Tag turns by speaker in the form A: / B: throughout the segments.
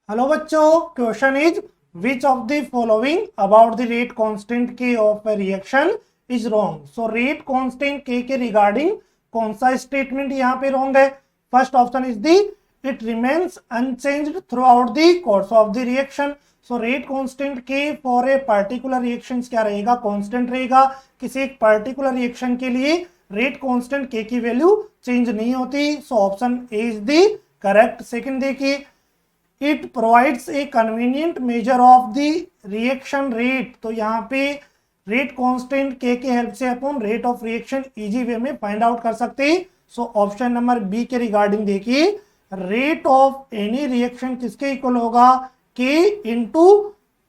A: Hello बच्चों, question is which of the following about the rate constant K of a reaction is wrong. So rate constant K regarding कौन सा statement यहाँ पे wrong है। First option is the it remains unchanged throughout the course of the reaction. So rate constant के for a particular reaction क्या रहेगा, constant रहेगा। किसी एक पर्टिकुलर रिएक्शन के लिए रेट कांस्टेंट के की वैल्यू चेंज नहीं होती। So option A is the correct. Second देखिए, it provides a convenient measure of the reaction rate. तो यहाँ पे रेट कांस्टेंट के हेल्प से अपन rate of reaction easy way में फाइंड आउट कर सकते हैं। सो ऑप्शन नंबर बी के रिगार्डिंग देखिए, रेट ऑफ एनी रिएक्शन किसके इक्वल होगा, के इंटू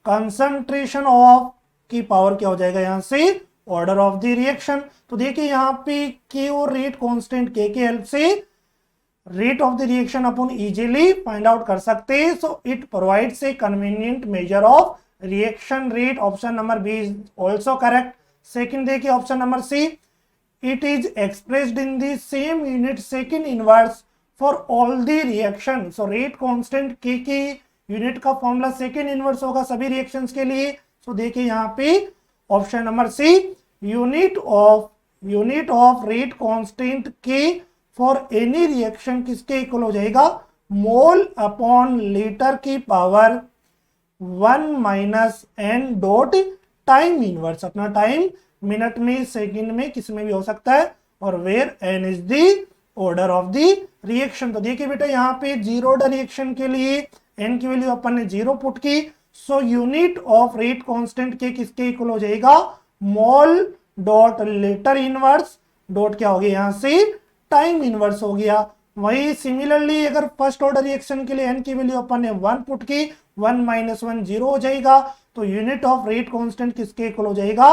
A: कंसंट्रेशन ऑफ की पावर क्या हो जाएगा यहाँ से, ऑर्डर ऑफ द रिएक्शन। तो देखिए यहाँ पे के और रेट कांस्टेंट के हेल्प से रेट ऑफ द रिएक्शन अपन इजीली फाइंड आउट कर सकते हैं। So it provides a convenient measure of reaction rate. Option number B is also correct. Second देखिए option number C, it is expressed in the same unit second inverse for all the reaction. So rate constant के की unit का formula second inverse होगा सभी reactions के लिए। सो देखिए यहाँ पे option number C, unit of rate constant के फॉर एनी रिएक्शन किसके इक्वल हो जाएगा, मोल अपॉन लीटर की power 1 minus n dot time inverse. अपना टाइम मिनट में, सेकंड में, किस में भी हो सकता है, और where n is the order of the reaction. तो देखिए बेटा यहाँ पे जीरो ऑर्डर रिएक्शन के लिए एन की वैल्यू अपन ने 0 पुट की। So unit of rate constant के किसके इक्वल हो जाएगा, मोल डॉट लीटर इनवर्स डॉट क्या हो गया यहाँ से, टाइम इनवर्स हो गया। वही सिमिलरली अगर फर्स्ट ऑर्डर रिएक्शन के लिए एन की वैल्यू अपन ने 1 पुट की, 1 माइनस 1 0 हो जाएगा। तो यूनिट ऑफ रेट कांस्टेंट किसके इक्वल हो जाएगा,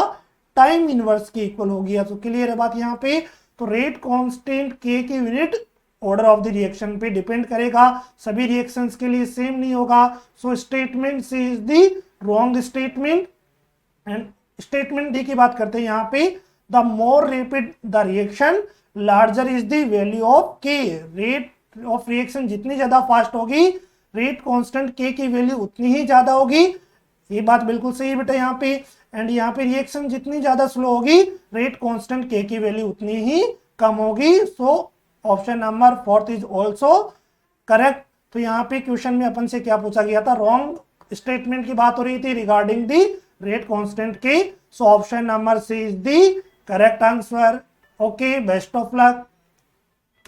A: टाइम इनवर्स के इक्वल हो गया। तो क्लियर है बात यहाँ पे। तो रेट कांस्टेंट के की unit order of the reaction पे डिपेंड करेगा, सभी रिएक्शंस के लिए सेम नहीं होगा। So statement C is the wrong statement. And statement D की बात करते हैं यहाँ पे, the more rapid the reaction larger is the value of k. Rate of reaction जितनी ज्यादा फास्ट होगी, रेट कांस्टेंट के की वैल्यू उतनी ही ज्यादा होगी। ये बात बिल्कुल सही है बेटा यहाँ पे। एंड यहाँ पे रिएक्शन जितनी ज्यादा स्लो होगी, रेट कांस्टेंट के की वैल्यू उतनी ही कम होगी। सो option number 4 is also correct. तो यहाँ पे क्वेश्चन में अपन से क्या पूछा गया था, रॉन्ग स्टेटमेंट की बात हो रही थी regarding the rate constant k. So option number C is the correct answer. Okay, best of luck.